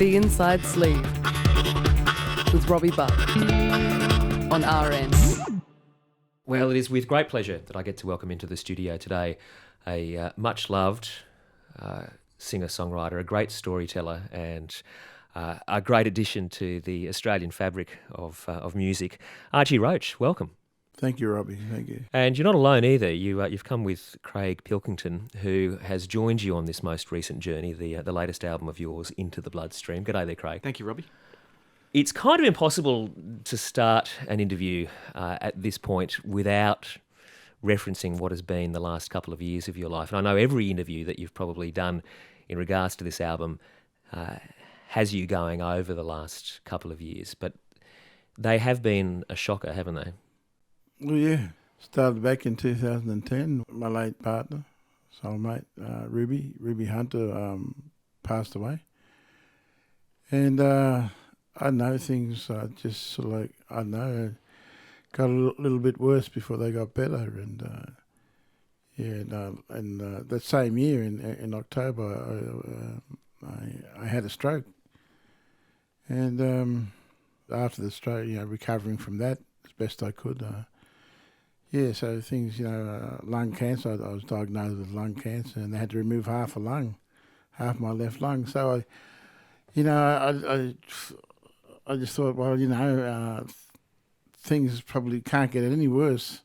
The Inside Sleeve with Robbie Buck on RN. Well, it is with great pleasure that I get to welcome into the studio today a much-loved singer-songwriter, a great storyteller, and a great addition to the Australian fabric of music. Archie Roach, welcome. Thank you, Robbie. Thank you. And you're not alone either. You've come with Craig Pilkington, who has joined you on this most recent journey, the latest album of yours, Into The Bloodstream. G'day there, Craig. Thank you, Robbie. It's kind of impossible to start an interview at this point without referencing what has been the last couple of years of your life. And I know every interview that you've probably done in regards to this album has you going over the last couple of years, but they have been a shocker, haven't they? Well, yeah. Started back in 2010. My late partner, soulmate, Ruby Hunter, passed away. And I know things just sort of like, I don't know, got a little bit worse before they got better. And that same year in October, I had a stroke. And after the stroke, recovering from that as best I could. So things, lung cancer. I was diagnosed with lung cancer, and they had to remove half my left lung. So I just thought, well, things probably can't get any worse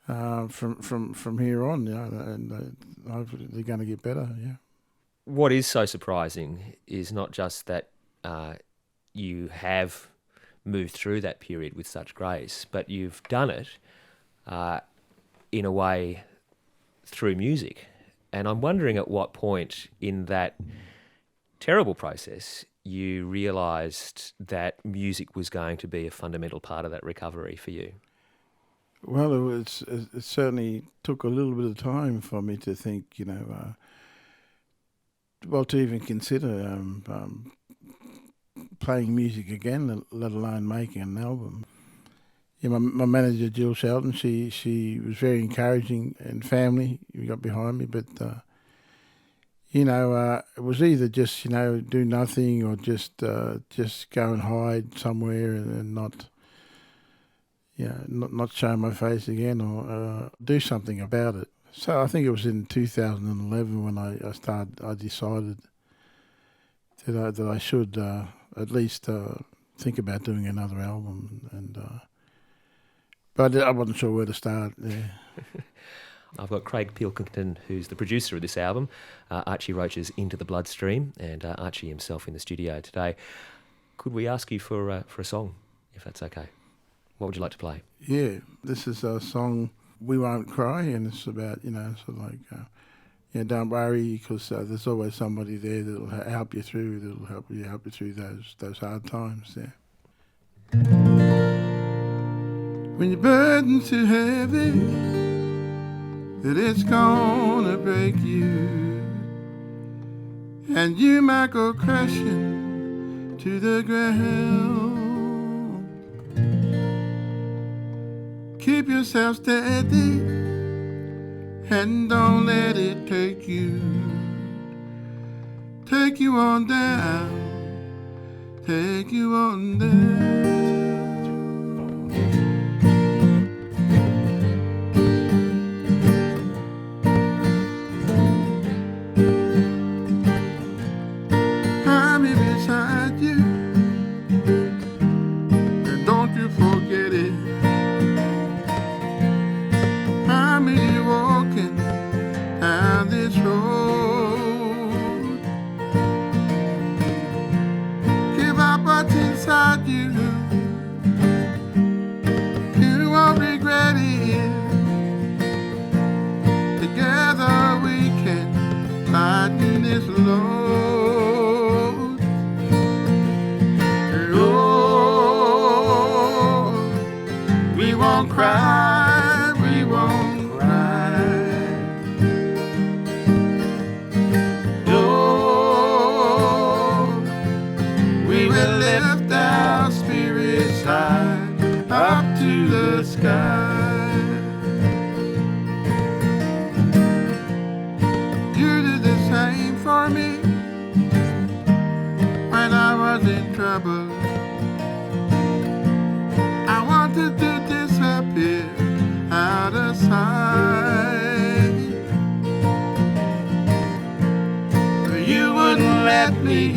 from here on, and hopefully they're going to get better. Yeah. What is so surprising is not just that you have moved through that period with such grace, but you've done it in a way through music. And I'm wondering at what point in that terrible process you realised that music was going to be a fundamental part of that recovery for you. Well, it certainly took a little bit of time for me to think, to even consider playing music again, let alone making an album. Yeah, my manager, Jill Shelton, she was very encouraging, and family got behind me, but it was either just do nothing or just go and hide somewhere and not show my face again, or do something about it. So I think it was in 2011 when I decided that I should at least think about doing another album, and but I wasn't sure where to start there. I've got Craig Pilkington, who's the producer of this album, Archie Roach's Into The Bloodstream, and Archie himself in the studio today. Could we ask you for a song, if that's okay? What would you like to play? Yeah, this is a song, We Won't Cry, and it's about, sort of like, don't worry, because there's always somebody there that'll help you through, through those hard times, yeah. When your burden's too heavy, that it's gonna break you, and you might go crashing to the ground. Keep yourself steady and don't let it take you on down, take you on down. You did the same for me. was in trouble. I wanted to disappear out of sight. But you wouldn't let me.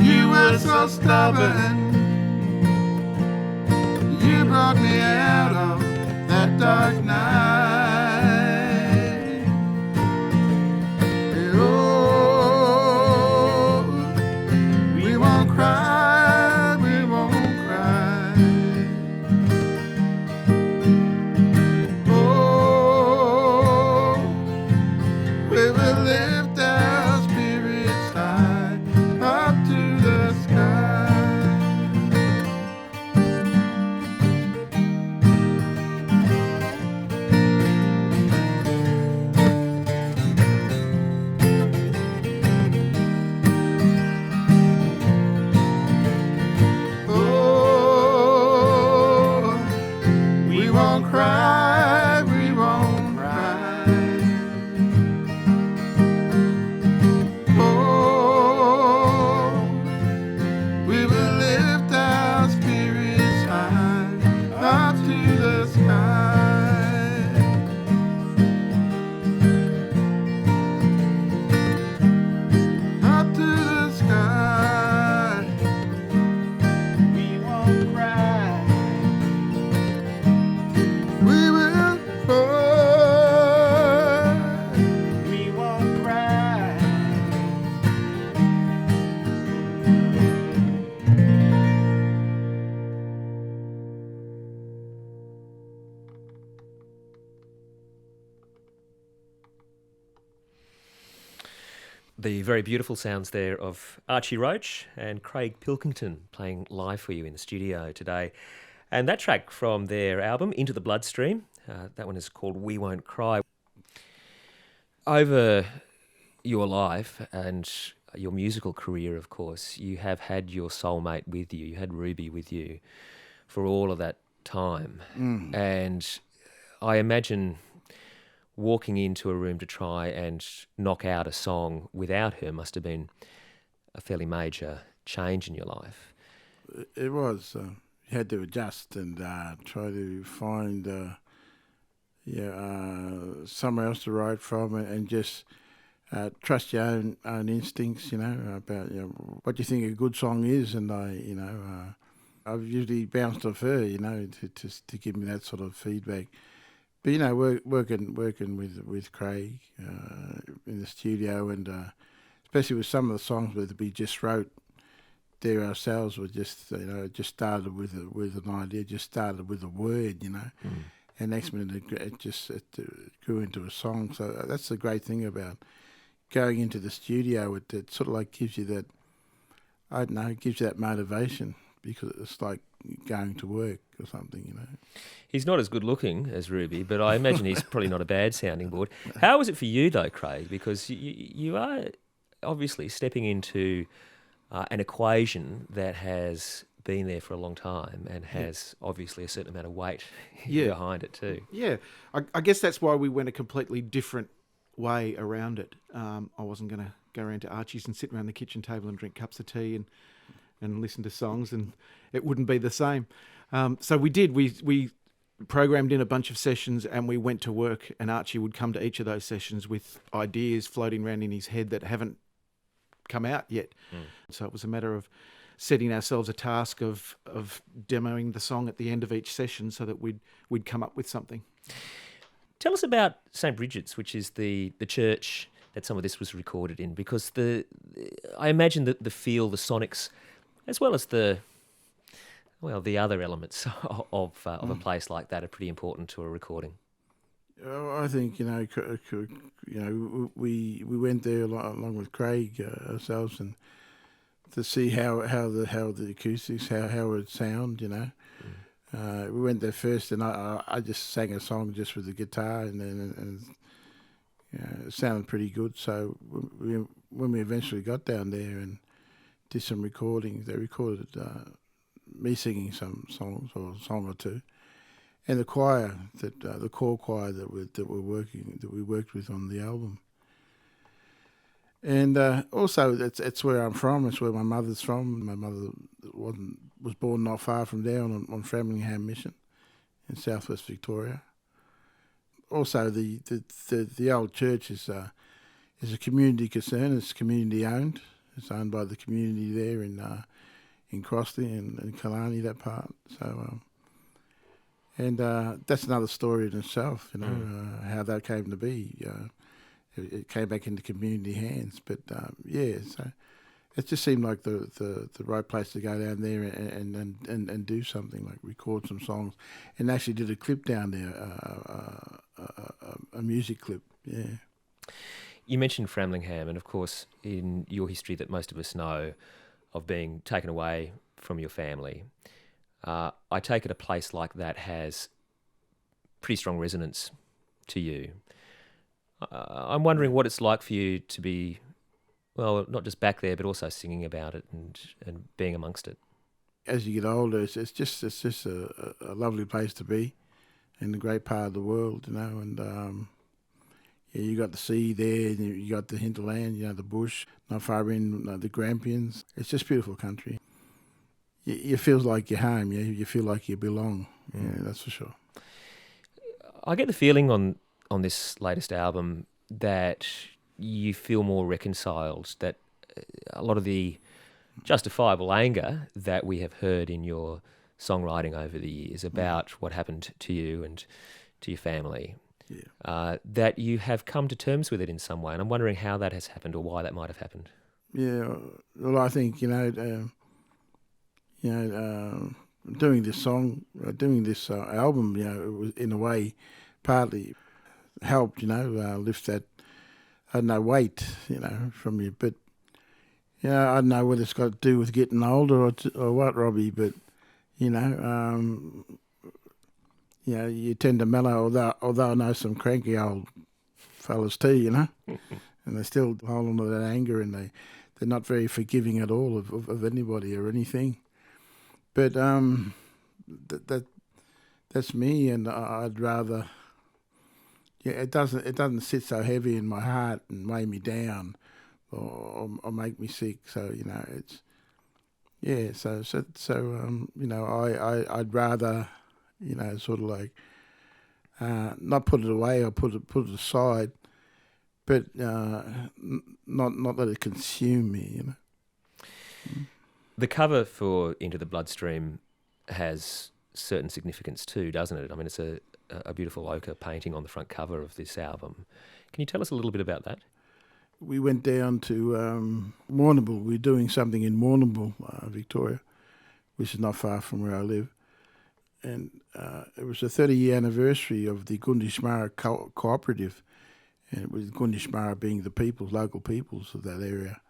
You were so stubborn. You brought me out of that dark night. Oh, we won't cry, we won't cry. Oh, we will lift our spirits high up to the sky. Cry, we won't cry. Oh, we will lift our spirits high up to the sky. Up to the sky. We won't cry. We will cry. We won't cry. The very beautiful sounds there of Archie Roach and Craig Pilkington playing live for you in the studio today. And that track from their album, Into the Bloodstream, that one is called We Won't Cry. Over your life and your musical career, of course, you have had your soulmate with you. You had Ruby with you for all of that time. And I imagine walking into a room to try and knock out a song without her must have been a fairly major change in your life. It was. You had to adjust and try to find somewhere else to write from, and just trust your own instincts, about what you think a good song is. And I've usually bounced off her, to give me that sort of feedback. But working with Craig in the studio, and especially with some of the songs that we just wrote there ourselves, were just just started with an idea, just started with a word, and next minute it grew into a song. So that's the great thing about going into the studio. It sort of like gives you that, I don't know, it gives you that motivation, because it's like going to work or something, He's not as good looking as Ruby, but I imagine he's probably not a bad sounding board. How was it for you though, Craig? Because you are obviously stepping into an equation that has been there for a long time and has obviously a certain amount of weight behind it too. Yeah, I guess that's why we went a completely different way around it. I wasn't going to go around to Archie's and sit around the kitchen table and drink cups of tea and listen to songs, and it wouldn't be the same. So we did. We programmed in a bunch of sessions, and we went to work, and Archie would come to each of those sessions with ideas floating around in his head that haven't come out yet. So it was a matter of setting ourselves a task of demoing the song at the end of each session so that we'd come up with something. Tell us about St. Bridget's, which is the church that some of this was recorded in, because I imagine that the feel, the sonics, as well as the other elements of a place like that are pretty important to a recording. I think we went there along with Craig ourselves, and to see how the acoustics, how it would sound. We went there first, and I just sang a song just with the guitar, and it sounded pretty good. So when we eventually got down there and did some recordings, they recorded me singing some songs, or a song or two, and the choir, the core choir that we worked with on the album. And also, it's where I'm from. It's where my mother's from. My mother was born not far from there on Framlingham Mission in southwest Victoria. Also, the old church is a community concern. It's community owned. It's owned by the community there in Crossley and Killarney, that part. So, and that's another story in itself. You know, how that came to be. It came back into community hands. But so it just seemed like the right place to go down there and do something, like record some songs, and actually did a clip down there, a music clip. Yeah. You mentioned Framlingham, and of course, in your history that most of us know of being taken away from your family, I take it a place like that has pretty strong resonance to you. I'm wondering what it's like for you to be, well, not just back there, but also singing about it and being amongst it. As you get older, it's just a lovely place to be, in a great part of the world, you know. And you got the sea there, and you got the hinterland, you know, the bush, not far in, the Grampians. It's just beautiful country. You feel like you're home. You feel like you belong. Yeah, that's for sure. I get the feeling on this latest album that you feel more reconciled, that a lot of the justifiable anger that we have heard in your songwriting over the years about what happened to you and to your family, that you have come to terms with it in some way. And I'm wondering how that has happened or why that might have happened. Yeah, well, I think, doing this album, it was, in a way, partly helped, lift that, I don't know, weight, from you. But, I don't know whether it's got to do with getting older or what, Robbie, but, you tend to mellow, although I know some cranky old fellas too, and they still hold on to that anger, and they're not very forgiving at all of anybody or anything. But that's me, and I'd rather, it doesn't sit so heavy in my heart and weigh me down or make me sick. So it's I'd rather sort of like not put it away or put it aside, but not let it consume me. The cover for Into the Bloodstream has certain significance too, doesn't it? I mean, it's a beautiful ochre painting on the front cover of this album. Can you tell us a little bit about that? We went down to Warrnambool. We were doing something in Warrnambool, Victoria, which is not far from where I live. And it was the 30-year anniversary of the Gundishmara Cooperative, and with Gundishmara being the local peoples of that area.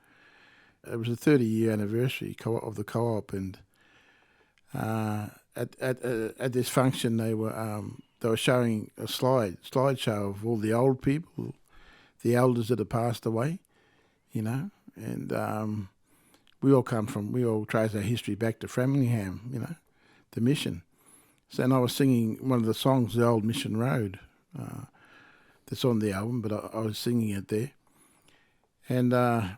It was a 30-year anniversary of the co-op, and at this function they were showing a slideshow of all the old people, the elders that have passed away, and we all trace our history back to Framlingham, the mission. So, and I was singing one of the songs, The Old Mission Road, that's on the album, but I was singing it there. And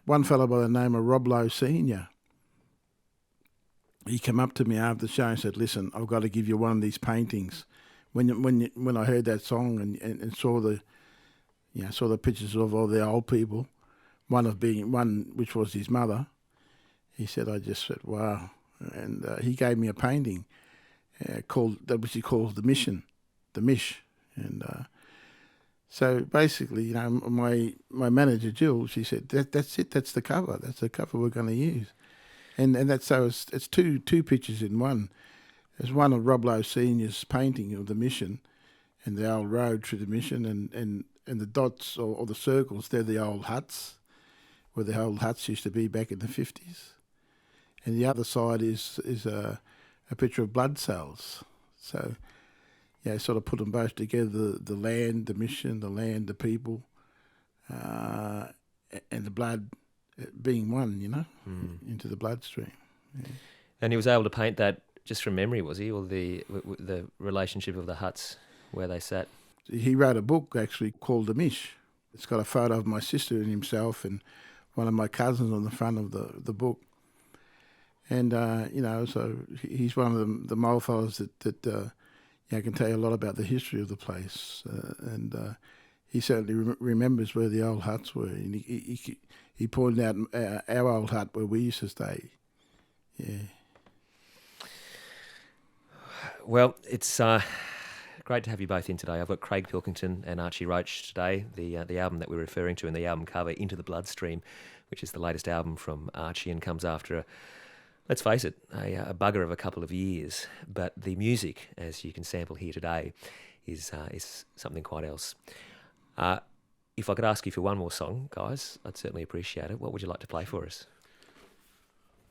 one fellow by the name of Rob Lowe Senior, he came up to me after the show and said, "Listen, I've got to give you one of these paintings." When I heard that song and saw the pictures of all the old people, one which was his mother, he said, I just said, wow. And he gave me a painting which he calls the Mish. And so basically, my manager Jill, she said, that's it, that's the cover, that's the cover we're going to use. And that's so it's two pictures in one. There's one of Rob Lowe Senior's painting of the mission and the old road through the mission, and the dots or the circles, they're the old huts, where the old huts used to be back in the 50s. And the other side is a picture of blood cells. So, sort of put them both together, the land, the mission, the land, the people, and the blood being one, into the bloodstream. Yeah. And he was able to paint that just from memory, was he, or the relationship of the huts where they sat? He wrote a book actually called The Mish. It's got a photo of my sister and himself, and one of my cousins on the front of the book. And, so he's one of the mole fellows that can tell you a lot about the history of the place. He certainly remembers where the old huts were. And he pointed out our old hut where we used to stay. Yeah. Well, it's great to have you both in today. I've got Craig Pilkington and Archie Roach today. The album that we're referring to in the album cover, Into The Bloodstream, which is the latest album from Archie and comes after let's face it, a bugger of a couple of years. But the music, as you can sample here today, is something quite else. If I could ask you for one more song, guys, I'd certainly appreciate it. What would you like to play for us?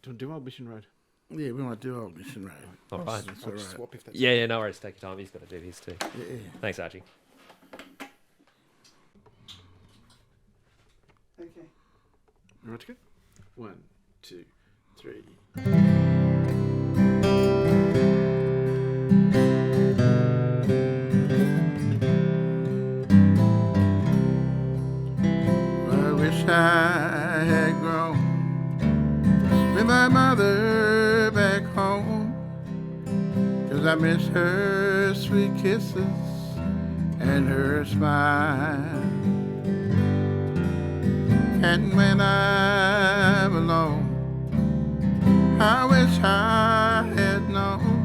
Do Old Mission Road. Yeah, we might do Old Mission Road. All right. I'll just swap if that's Yeah, no worries. Take your time. He's got to do his too. Yeah. Thanks, Archie. Okay. All right to go? 1, 2, 3. I wish I had grown with my mother back home, 'cause I miss her sweet kisses and her smile. And when I'm alone, I wish I had known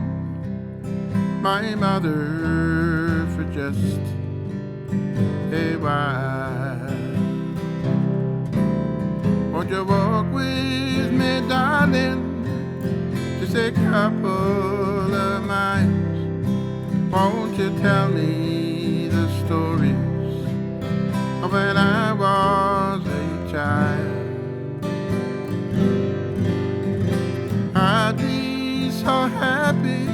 my mother for just a while. Won't you walk with me, darling, just a couple of miles? Won't you tell me the stories of when I was a child? I'd be so happy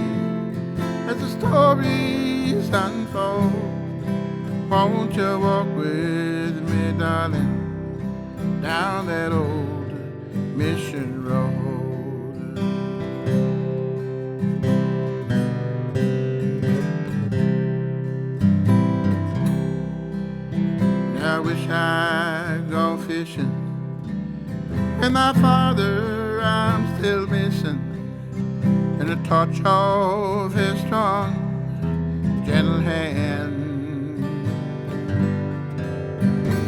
as the stories unfold. Won't you walk with me, darling, down that old mission road? I wish I'd go fishing, and my father I'm still missing, and a touch of his strong, gentle hand.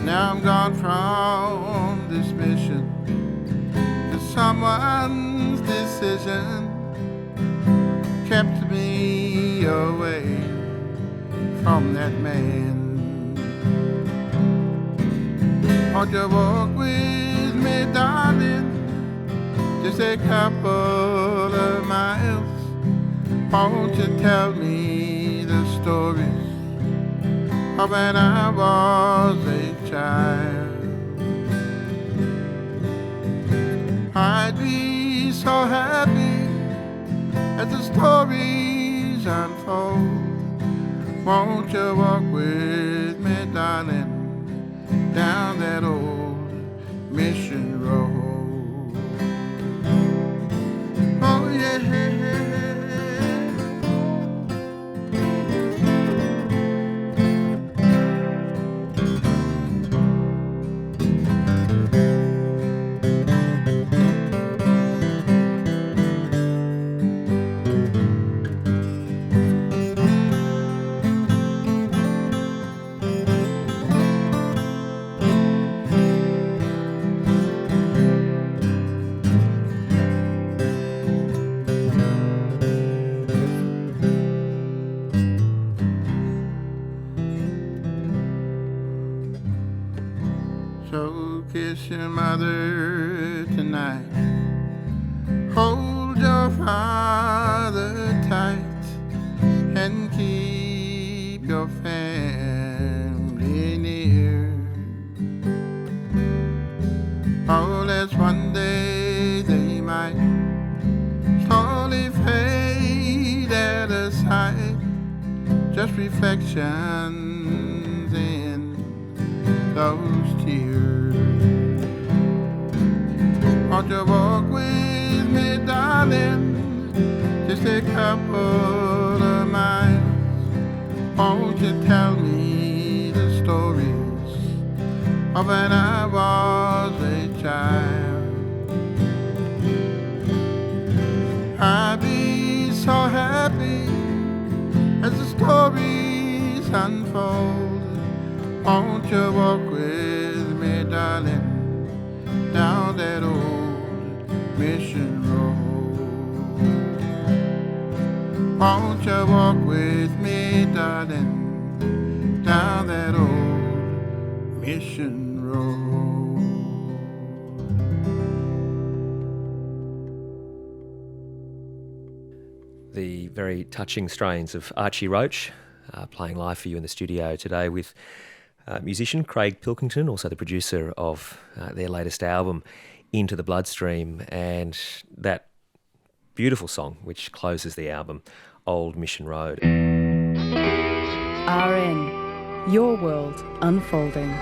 Now I'm gone from this mission, to someone's decision kept me away from that man. Won't you walk with me, darling, just a couple of miles? Won't you tell me the stories of when I was a child? I'd be so happy as the stories unfold. Won't you walk with me, darling, down that old mission road? Oh yeah. So kiss your mother tonight, hold your father tight, and keep your family near. Oh, that's one day they might slowly fade out of sight, just reflections in those tears. Won't you walk with me, darling, just a couple of miles? Won't you tell me the stories of when I was a child? time. I'll be so happy as the stories unfold. Won't you walk with me, darling, down that old mission road? Won't you walk with me, darling, down that old mission road? The very touching strains of Archie Roach playing live for you in the studio today with musician Craig Pilkington, also the producer of their latest album, Into the Bloodstream, and that beautiful song which closes the album, Old Mission Road. RN, your world unfolding.